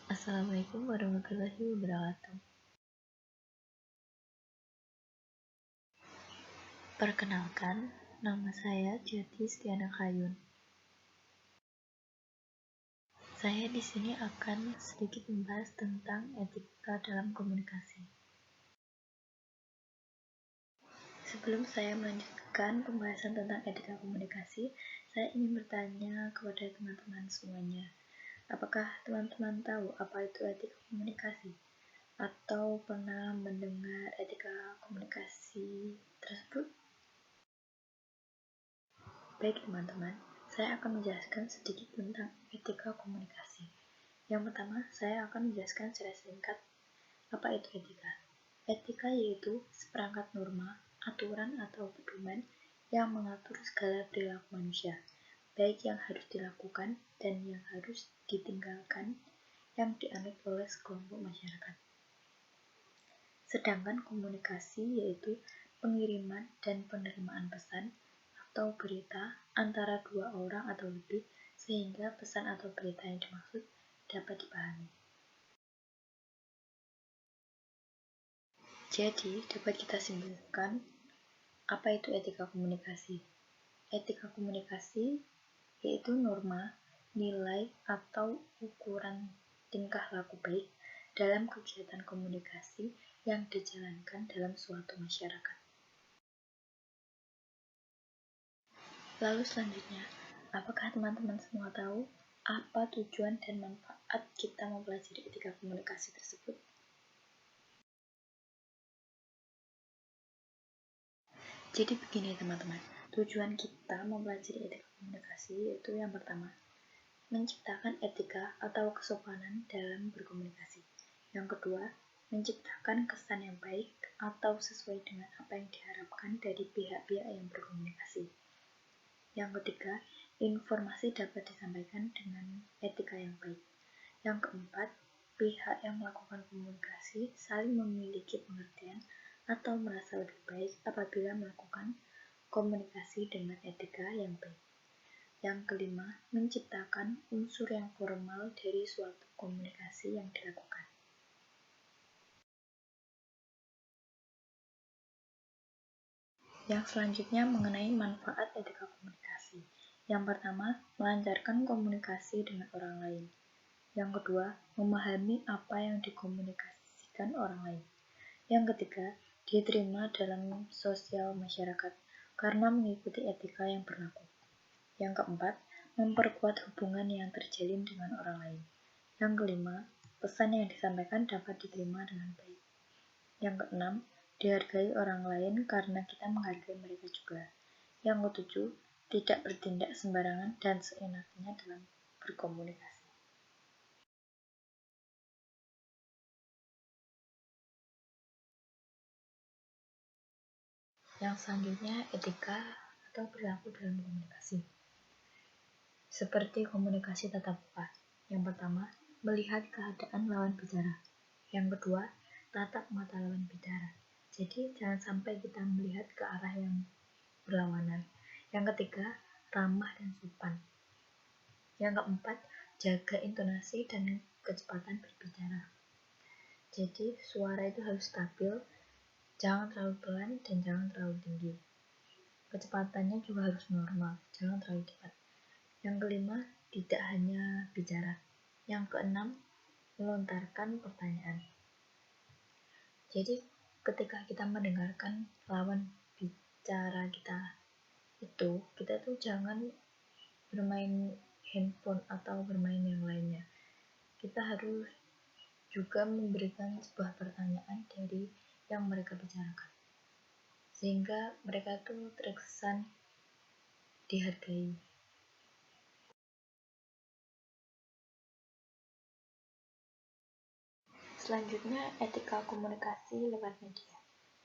Assalamualaikum warahmatullahi wabarakatuh. Perkenalkan, nama saya Jyoti Stiana Kayun. Saya di sini akan sedikit membahas tentang etika dalam komunikasi. Sebelum saya melanjutkan pembahasan tentang etika komunikasi, saya ingin bertanya kepada teman-teman semuanya. Apakah teman-teman tahu apa itu etika komunikasi? Atau pernah mendengar etika komunikasi tersebut? Baik teman-teman, saya akan menjelaskan sedikit tentang etika komunikasi. Yang pertama, saya akan menjelaskan secara singkat apa itu etika. Etika yaitu seperangkat norma, aturan atau pedoman yang mengatur segala perilaku manusia, baik yang harus dilakukan dan yang harus ditinggalkan yang dianut oleh sekelompok masyarakat. Sedangkan komunikasi yaitu pengiriman dan penerimaan pesan atau berita antara dua orang atau lebih sehingga pesan atau berita yang dimaksud dapat dipahami. Jadi, dapat kita simpulkan apa itu etika komunikasi. Etika komunikasi yaitu norma, nilai, atau ukuran tingkah laku baik dalam kegiatan komunikasi yang dijalankan dalam suatu masyarakat. Lalu selanjutnya, apakah teman-teman semua tahu apa tujuan dan manfaat kita mempelajari etika komunikasi tersebut? Jadi begini teman-teman, tujuan kita mempelajari etika komunikasi yaitu yang pertama, menciptakan etika atau kesopanan dalam berkomunikasi. Yang kedua, menciptakan kesan yang baik atau sesuai dengan apa yang diharapkan dari pihak-pihak yang berkomunikasi. Yang ketiga, informasi dapat disampaikan dengan etika yang baik. Yang keempat, pihak yang melakukan komunikasi saling memiliki pengertian atau merasa lebih baik apabila melakukan komunikasi dengan etika yang baik. Yang kelima, menciptakan unsur yang formal dari suatu komunikasi yang dilakukan. Yang selanjutnya mengenai manfaat etika komunikasi. Yang pertama, melancarkan komunikasi dengan orang lain. Yang kedua, memahami apa yang dikomunikasikan orang lain. Yang ketiga, diterima dalam sosial masyarakat karena mengikuti etika yang berlaku. Yang keempat, memperkuat hubungan yang terjalin dengan orang lain. Yang kelima, pesan yang disampaikan dapat diterima dengan baik. Yang keenam, dihargai orang lain karena kita menghargai mereka juga. Yang ketujuh, tidak bertindak sembarangan dan seenaknya dalam berkomunikasi. Yang selanjutnya, etika atau perilaku dalam komunikasi. Seperti komunikasi tatap muka. Yang pertama, melihat keadaan lawan bicara. Yang kedua, tatap mata lawan bicara. Jadi, jangan sampai kita melihat ke arah yang berlawanan. Yang ketiga, ramah dan sopan. Yang keempat, jaga intonasi dan kecepatan berbicara. Jadi, suara itu harus stabil, jangan terlalu pelan dan jangan terlalu tinggi. Kecepatannya juga harus normal, jangan terlalu cepat. Yang kelima, tidak hanya bicara. Yang keenam, melontarkan pertanyaan. Jadi, ketika kita mendengarkan lawan bicara kita tuh jangan bermain handphone atau bermain yang lainnya. Kita harus juga memberikan sebuah pertanyaan dari yang mereka bicarakan. Sehingga mereka tuh terkesan dihargai. Selanjutnya, etika komunikasi lewat media.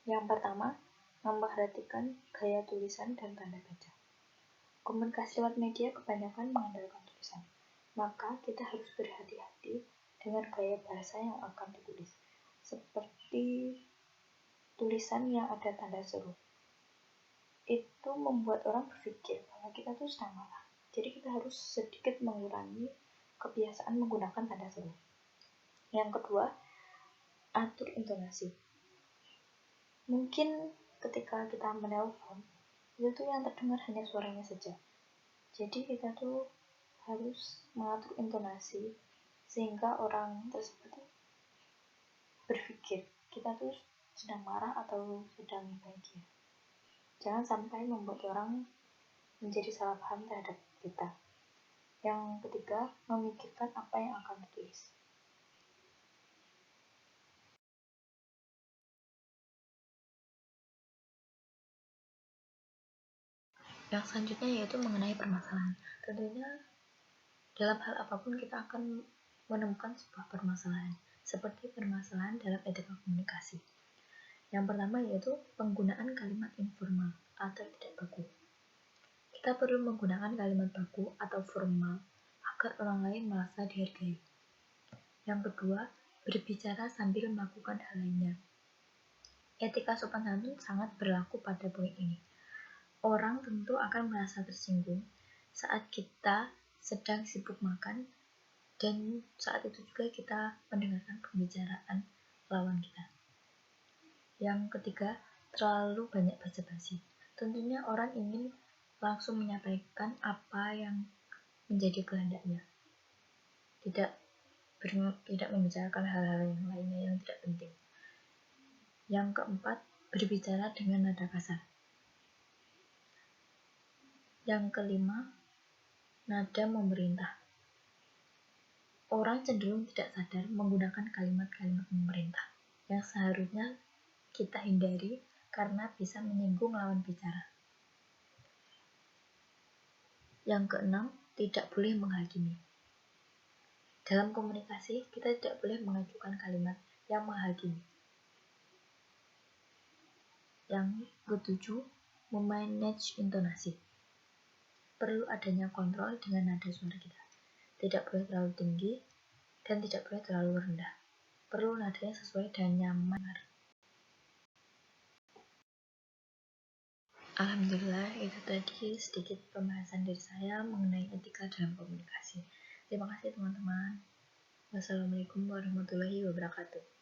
Yang pertama, memperhatikan gaya tulisan dan tanda baca. Komunikasi lewat media kebanyakan mengandalkan tulisan, maka kita harus berhati-hati dengan gaya bahasa yang akan ditulis, seperti tulisan yang ada tanda seru. Itu membuat orang berpikir bahwa kita tuh sedang marah. Jadi kita harus sedikit mengurangi kebiasaan menggunakan tanda seru. Yang kedua, atur intonasi. Mungkin ketika kita menelpon, itu tuh yang terdengar hanya suaranya saja. Jadi kita tuh harus mengatur intonasi sehingga orang tersebut berpikir kita tuh sedang marah atau sedang bahagia. Jangan sampai membuat orang menjadi salah paham terhadap kita. Yang ketiga, memikirkan apa yang akan ditulis. Yang selanjutnya yaitu mengenai permasalahan. Tentunya dalam hal apapun kita akan menemukan sebuah permasalahan, seperti permasalahan dalam etika komunikasi. Yang pertama yaitu penggunaan kalimat informal atau tidak baku. Kita perlu menggunakan kalimat baku atau formal agar orang lain merasa dihargai. Yang kedua, berbicara sambil melakukan hal lainnya. Etika sopan santun sangat berlaku pada poin ini. Orang tentu akan merasa tersinggung saat kita sedang sibuk makan dan saat itu juga kita mendengarkan pembicaraan lawan kita. Yang ketiga, terlalu banyak basa-basi. Tentunya orang ingin langsung menyampaikan apa yang menjadi kehendaknya. Tidak membicarakan hal-hal yang lainnya yang tidak penting. Yang keempat, berbicara dengan nada kasar. Yang kelima, nada memerintah. Orang cenderung tidak sadar menggunakan kalimat-kalimat memerintah yang seharusnya kita hindari karena bisa menyinggung lawan bicara. Yang keenam, tidak boleh menghakimi. Dalam komunikasi, kita tidak boleh mengajukan kalimat yang menghakimi. Yang ketujuh, memanage intonasi. Perlu adanya kontrol dengan nada suara kita. Tidak boleh terlalu tinggi dan tidak boleh terlalu rendah. Perlu nadanya sesuai dan nyaman. Alhamdulillah, itu tadi sedikit pembahasan dari saya mengenai etika dalam komunikasi. Terima kasih teman-teman. Wassalamualaikum warahmatullahi wabarakatuh.